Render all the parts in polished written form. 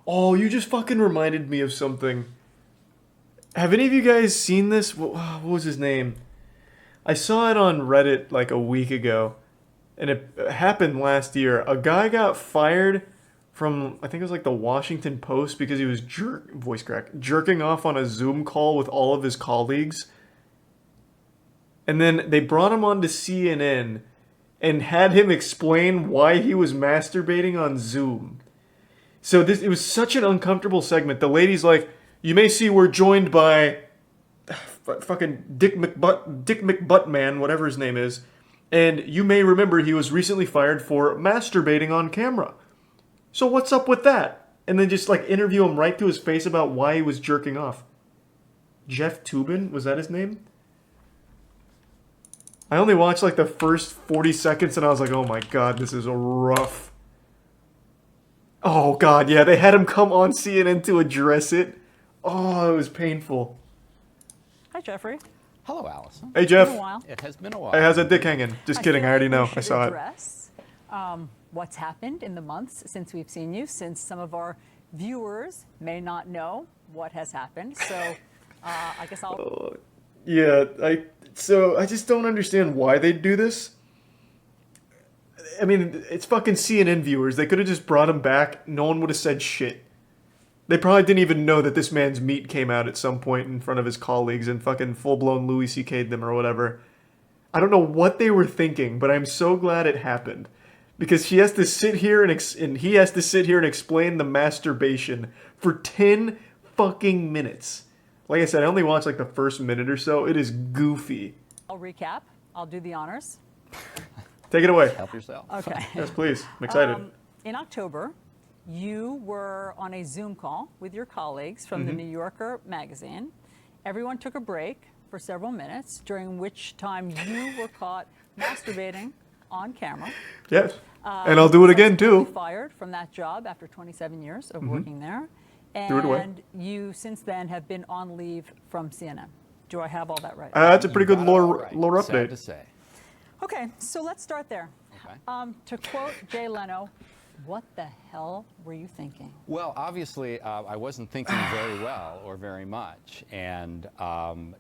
Oh, you just fucking reminded me of something. Have any of you guys seen this? What was his name? I saw it on Reddit like a week ago, and it happened last year. A guy got fired from, I think it was like the Washington Post, because he was jerking off on a Zoom call with all of his colleagues. And then they brought him on to CNN and had him explain why he was masturbating on Zoom. So it was such an uncomfortable segment. The lady's like, "You may see we're joined by fucking Dick McButtman, whatever his name is, and you may remember he was recently fired for masturbating on camera. So what's up with that?" And then just like interview him right to his face about why he was jerking off. Jeff Toobin, was that his name? I only watched like the first 40 seconds and I was like, oh my god, this is rough. Oh god, yeah, they had him come on CNN to address it. Oh, it was painful. Hi, Jeffrey. Hello, Alisyn. Hey, Jeff. It's been a while. It has been a while. Hey, how's that dick hanging? Just kidding, I already know. I saw it. Address, what's happened in the months since we've seen you, since some of our viewers may not know what has happened. So I guess I'll... Yeah, I just don't understand why they do this. I mean, it's fucking CNN viewers. They could have just brought him back. No one would have said shit. They probably didn't even know that this man's meat came out at some point in front of his colleagues and fucking full-blown Louis C.K'd them or whatever. I don't know what they were thinking, but I'm so glad it happened. Because he has to sit here and he has to sit here and explain the masturbation for 10 fucking minutes. Like I said, I only watched like the first minute or so. It is goofy. I'll recap. I'll do the honors. Take it away. Help yourself. Okay. Yes, please. I'm excited. In October, you were on a Zoom call with your colleagues from the New Yorker magazine. Everyone took a break for several minutes, during which time you were caught masturbating on camera. Yes. And I'll do it again, too. Fired from that job after 27 years of working there. Threw it away. And you, since then, have been on leave from CNN. Do I have all that right? That's a pretty good lore Right. update. Sad to say. Okay, so let's start there. Okay. To quote Jay Leno, what the hell were you thinking? Well, obviously, I wasn't thinking very well or very much, and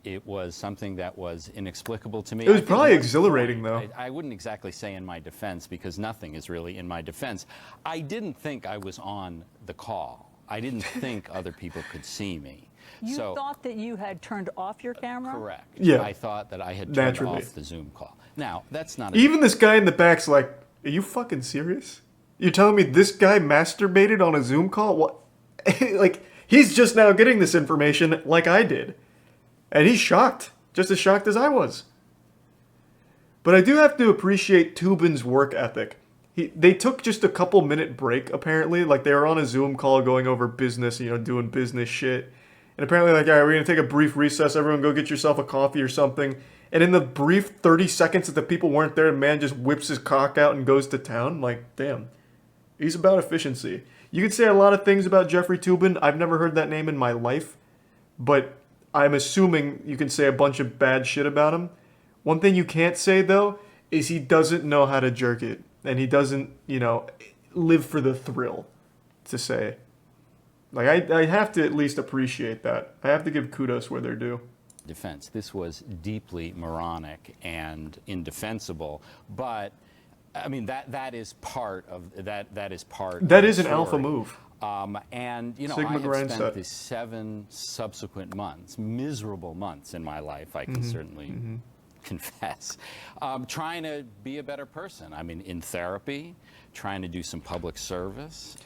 it was something that was inexplicable to me. It was I think probably one exhilarating, point, though. I wouldn't exactly say in my defense, because nothing is really in my defense. I didn't think I was on the call. I didn't think other people could see me. You thought that you had turned off your camera? Correct. Yeah. I thought that I had turned Naturally. off the Zoom call. Now, that's not... Even this guy in the back's like, are you fucking serious? You're telling me this guy masturbated on a Zoom call? What? Like, he's just now getting this information like I did. And he's shocked. Just as shocked as I was. But I do have to appreciate Toobin's work ethic. They took just a couple minute break, apparently. Like, they were on a Zoom call going over business, doing business shit. And apparently, like, all right, we're going to take a brief recess. Everyone go get yourself a coffee or something. And in the brief 30 seconds that the people weren't there, the man just whips his cock out and goes to town. Like, damn. He's about efficiency. You can say a lot of things about Jeffrey Toobin. I've never heard that name in my life. But I'm assuming you can say a bunch of bad shit about him. One thing you can't say, though, is he doesn't know how to jerk it. And he doesn't, live for the thrill, to say. Like, I have to at least appreciate that. I have to give kudos where they're due. defense. This was deeply moronic and indefensible, but I mean that is part of that. That is part. That of is the an alpha story. move. And you know, Sigma I have grind spent set. the 7 subsequent months, miserable months in my life. I can certainly confess, trying to be a better person. I mean, in therapy, trying to do some public service.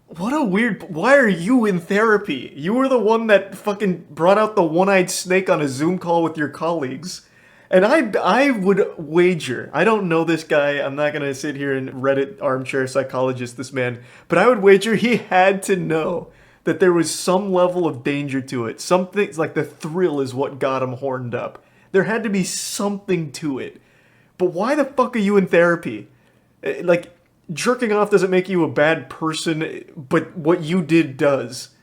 What a weird... Why are you in therapy? You were the one that fucking brought out the one-eyed snake on a Zoom call with your colleagues. And I would wager... I don't know this guy. I'm not going to sit here and Reddit armchair psychologist this man. But I would wager he had to know that there was some level of danger to it. Something like the thrill is what got him horned up. There had to be something to it. But why the fuck are you in therapy? Like... Jerking off doesn't make you a bad person, but what you did does.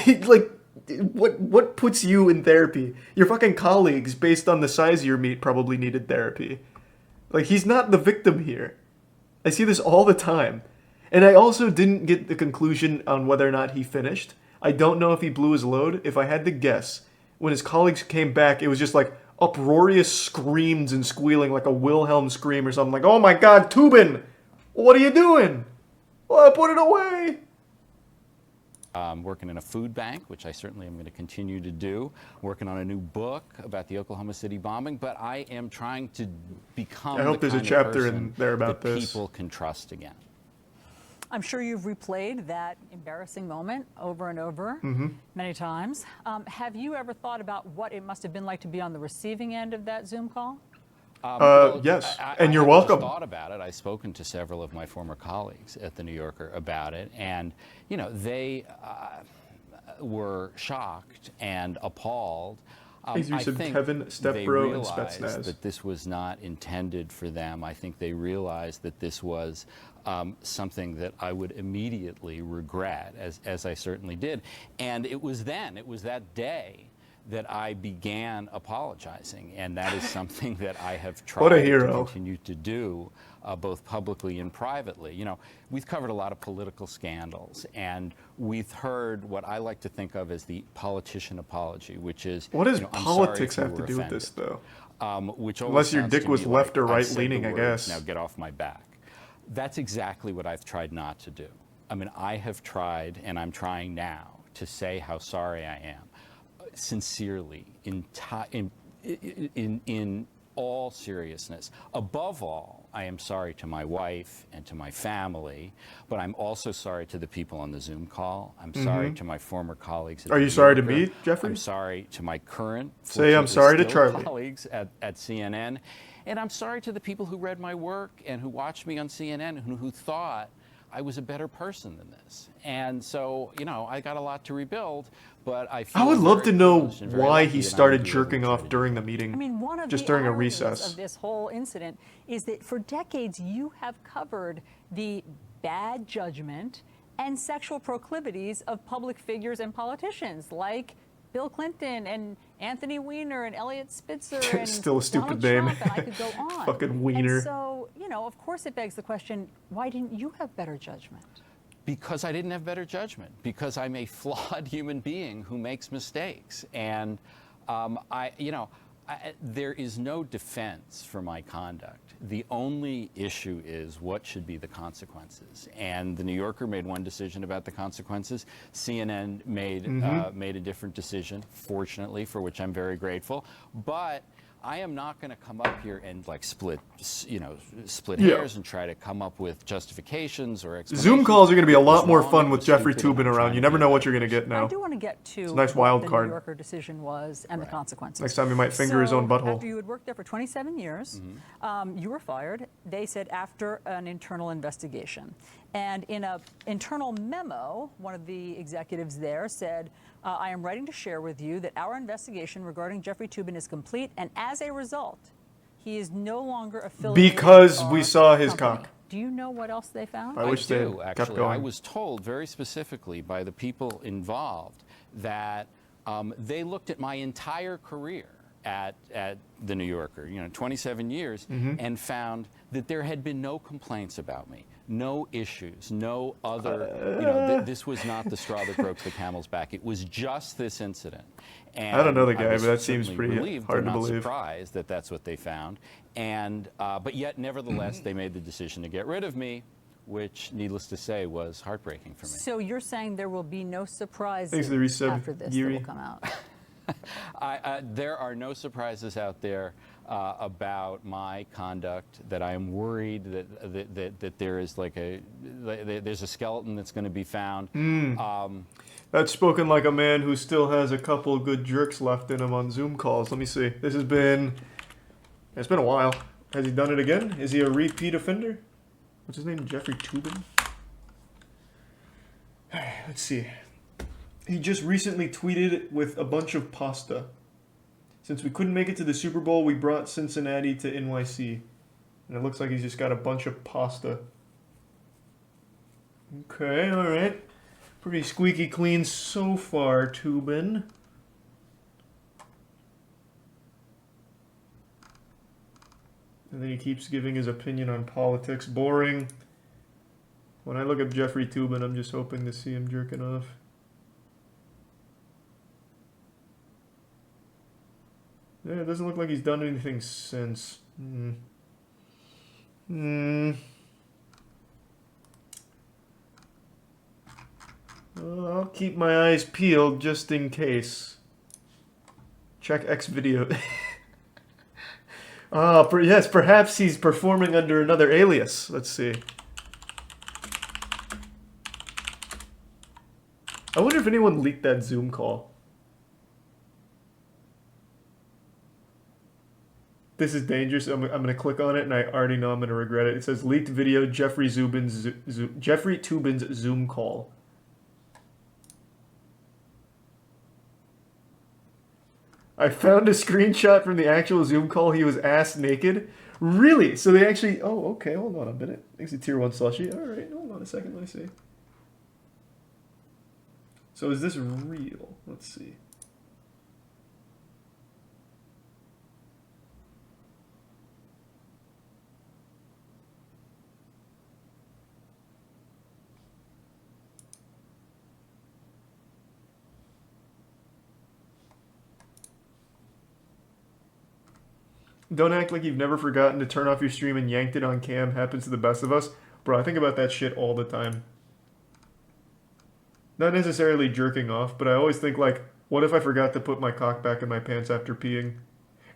Like, what puts you in therapy? Your fucking colleagues, based on the size of your meat, probably needed therapy. Like, he's not the victim here. I see this all the time. And I also didn't get the conclusion on whether or not he finished. I don't know if he blew his load. If I had to guess, when his colleagues came back, it was just like uproarious screams and squealing like a Wilhelm scream or something. Like, oh my God, Toobin, what are you doing? Oh, put it away. Working in a food bank, which I certainly am going to continue to do. Working on a new book about the Oklahoma City bombing. But I am trying to become I hope there's a chapter in there about that this. people can trust again. I'm sure you've replayed that embarrassing moment over and over many times. Have you ever thought about what it must have been like to be on the receiving end of that Zoom call? Yes, and you're welcome. I thought about it. I've spoken to several of my former colleagues at the New Yorker about it, and you know they were shocked and appalled. I think Kevin, Stepbro, and Spetsnaz. That this was not intended for them. I think they realized that this was something that I would immediately regret, as I certainly did. And it was that day, that I began apologizing, and that is something that I have tried to continue to do, both publicly and privately. You know, we've covered a lot of political scandals, and we've heard what I like to think of as the politician apology, which is, what does you know, politics have to do with this, though? Unless your dick was left or right leaning, I guess. Now get off my back. That's exactly what I've tried not to do. I mean, I have tried, and I'm trying now, to say how sorry I am. Sincerely, in all seriousness. Above all, I am sorry to my wife and to my family, but I'm also sorry to the people on the Zoom call. I'm sorry to my former colleagues. Are you sorry to me, Jeffrey? I'm sorry to my current I'm sorry to Charlie. colleagues at CNN. And I'm sorry to the people who read my work and who watched me on CNN and who thought I was a better person than this. And so, you know, I got a lot to rebuild, but I would love to know why he started jerking off during the meeting. I mean, one of just the during a ironies recess of this whole incident is that for decades you have covered the bad judgment and sexual proclivities of public figures and politicians like Bill Clinton and Anthony Weiner and Elliot Spitzer and still a stupid Donald name. Trump, and I could go on. Fucking Weiner. And so, you know, of course it begs the question, why didn't you have better judgment? Because I didn't have better judgment. Because I'm a flawed human being who makes mistakes. And there is no defense for my conduct. The only issue is what should be the consequences. And the New Yorker made one decision about the consequences. CNN made a different decision, fortunately, for which I'm very grateful. But I am not going to come up here and like split hairs and try to come up with justifications or explanations. Zoom calls are going to be a lot more fun with Jeffrey Toobin around. You never know what you're going to get now. I do want to get to it's a nice wild what the card. New Yorker decision was and the consequences. Next time he might finger his own butthole. After you had worked there for 27 years, you were fired. They said after an internal investigation. And in an internal memo, one of the executives there said, I am writing to share with you that our investigation regarding Jeffrey Toobin is complete, and as a result, he is no longer affiliated because with we our saw his company. cock. Do you know what else they found? I wish they kept going. I was told very specifically by the people involved that they looked at my entire career at the New Yorker, 27 years, and found that there had been no complaints about me. No issues, no other, this was not the straw that broke the camel's back. It was just this incident. And I don't know the guy, but that seems pretty hard to believe. They're not surprised that that's what they found. And, but yet, nevertheless, they made the decision to get rid of me, which, needless to say, was heartbreaking for me. So you're saying there will be no surprises after this that will come out? There are no surprises out there about my conduct. That I am worried that there is there's a skeleton that's going to be found. That's spoken like a man who still has a couple good jerks left in him on Zoom calls. Let me see. It's been a while. Has he done it again? Is he a repeat offender? What's his name? Jeffrey Toobin? Let's see. He just recently tweeted with a bunch of pasta. Since we couldn't make it to the Super Bowl, we brought Cincinnati to NYC. And it looks like he's just got a bunch of pasta. Okay, alright. Pretty squeaky clean so far, Toobin. And then he keeps giving his opinion on politics. Boring. When I look up Jeffrey Toobin, I'm just hoping to see him jerking off. Yeah, it doesn't look like he's done anything since. I'll keep my eyes peeled just in case. Check X video. Yes, perhaps he's performing under another alias. Let's see. I wonder if anyone leaked that Zoom call. This is dangerous. I'm going to click on it, and I already know I'm going to regret it. It says leaked video, Jeffrey Toobin's Zoom call. I found a screenshot from the actual Zoom call. He was ass naked. Really? So they actually... Oh, okay. Hold on a minute. Thanks to Tier 1 Slushy. All right. Hold on a second. Let me see. So is this real? Let's see. Don't act like you've never forgotten to turn off your stream and yanked it on cam. Happens to the best of us. Bro, I think about that shit all the time. Not necessarily jerking off, but I always think like, what if I forgot to put my cock back in my pants after peeing?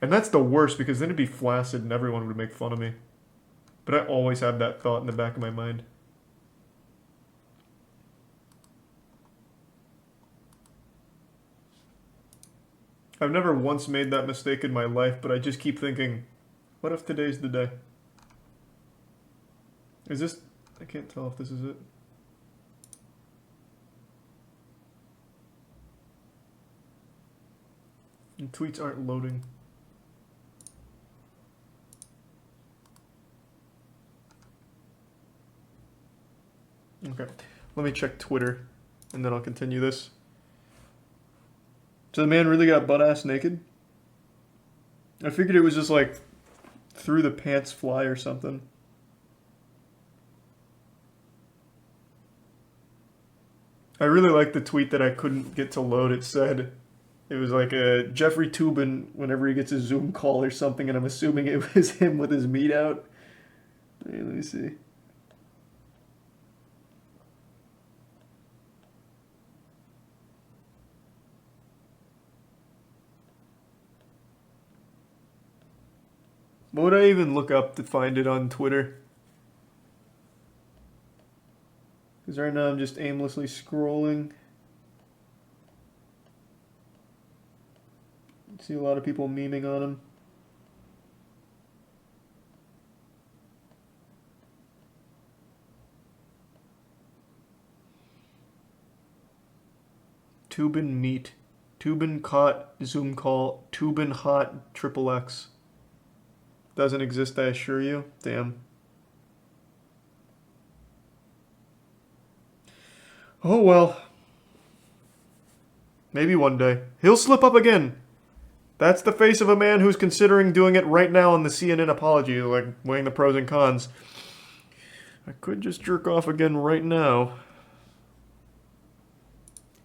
And that's the worst because then it'd be flaccid and everyone would make fun of me. But I always have that thought in the back of my mind. I've never once made that mistake in my life, but I just keep thinking, what if today's the day? Is this... I can't tell if this is it. And tweets aren't loading. Okay, let me check Twitter, and then I'll continue this. So the man really got butt-ass naked? I figured it was just like through the pants fly or something. I really like the tweet that I couldn't get to load. It said, it was like a Jeffrey Toobin whenever he gets a Zoom call or something, and I'm assuming it was him with his meat out. Hey, let me see. What would I even look up to find it on Twitter? Because right now I'm just aimlessly scrolling. See a lot of people memeing on him. Toobin meat. Toobin caught Zoom call. Toobin hot XXX. Doesn't exist, I assure you. Damn. Oh well. Maybe one day. He'll slip up again. That's the face of a man who's considering doing it right now on the CNN apology, like weighing the pros and cons. I could just jerk off again right now.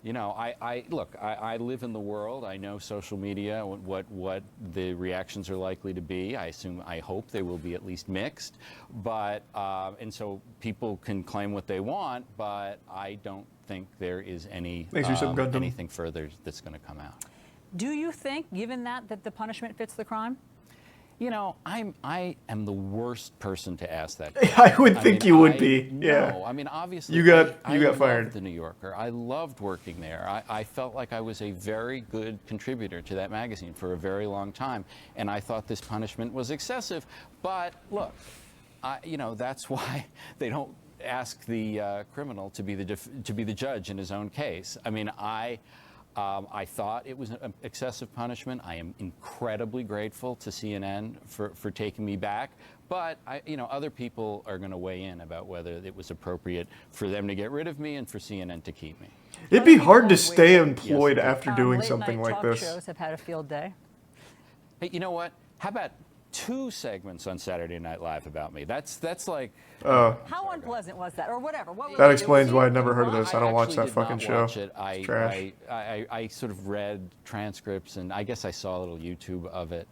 You know, I live in the world. I know social media, what the reactions are likely to be. I hope they will be at least mixed. But, and so people can claim what they want, but I don't think there is anything further that's going to come out. Do you think, given that the punishment fits the crime? You know, I am the worst person to ask that. I would think you would be. Yeah. No, I mean, obviously, you got fired. fired. The New Yorker. I loved working there. I felt like I was a very good contributor to that magazine for a very long time, and I thought this punishment was excessive. But look, you know, that's why they don't ask the criminal to be the judge in his own case. I mean, I thought it was an excessive punishment. I am incredibly grateful to CNN for taking me back. But, you know, other people are going to weigh in about whether it was appropriate for them to get rid of me and for CNN to keep me. It'd be hard to stay employed after doing something like this. Late-night talk shows have had a field day. Hey, you know what? How about 2 segments on Saturday Night Live about me. That's like. Oh. How unpleasant was that, or whatever? What was That it? explains why I'd never heard of this. I don't watch actually that fucking did show. not watch it. It's trash. I sort of read transcripts, and I guess I saw a little YouTube of it.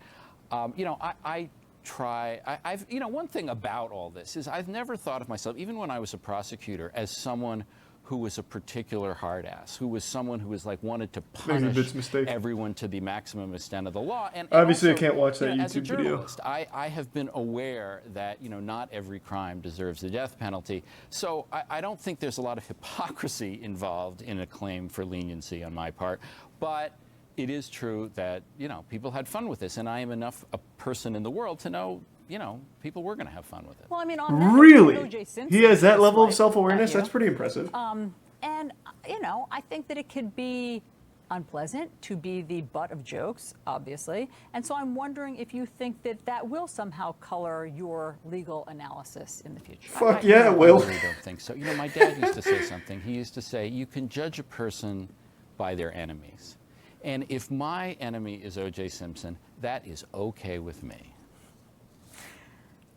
You know, I've, you know, one thing about all this is I've never thought of myself, even when I was a prosecutor, as someone who was a particular hard ass, who was someone who was like wanted to punish everyone to the maximum extent of the law. And obviously, also, I can't watch that you know, YouTube as a video. journalist, I have been aware that, you know, not every crime deserves the death penalty. So I don't think there's a lot of hypocrisy involved in a claim for leniency on my part. But it is true that, you know, people had fun with this, and I am enough a person in the world to know, you know, people were going to have fun with it. Well, I mean, on that, Really? O.J. Simpson He has that level of like, self-awareness? That's pretty impressive. And, you know, I think that it could be unpleasant to be the butt of jokes, obviously. And so I'm wondering if you think that that will somehow color your legal analysis in the future. Fuck yeah, it will. I really don't think so. You know, my dad used to say something. He used to say, you can judge a person by their enemies. And if my enemy is O.J. Simpson, that is okay with me.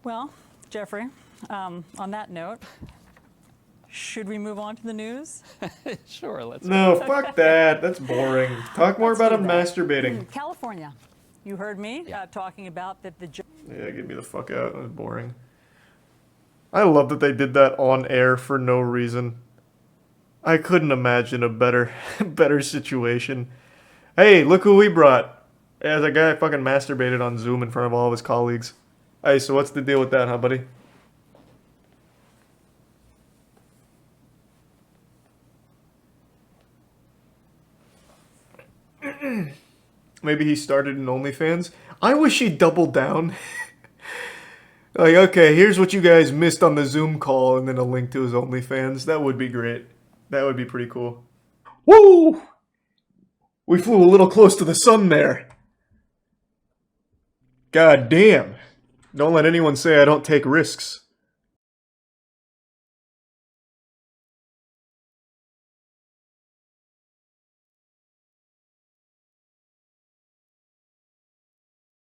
Well, Jeffrey, on that note, should we move on to the news? Sure, let's No, fuck that. That's boring. Talk more about him masturbating. California. You heard me talking about that the Yeah, get me the fuck out. That was boring. I love that they did that on air for no reason. I couldn't imagine a better situation. Hey, look who we brought. Yeah, that guy fucking masturbated on Zoom in front of all of his colleagues. Hey, so what's the deal with that, huh, buddy? Maybe he started in OnlyFans. I wish he doubled down. Like, okay, here's what you guys missed on the Zoom call, and then a link to his OnlyFans. That would be great. That would be pretty cool. Woo! We flew a little close to the sun there. God damn. Don't let anyone say I don't take risks.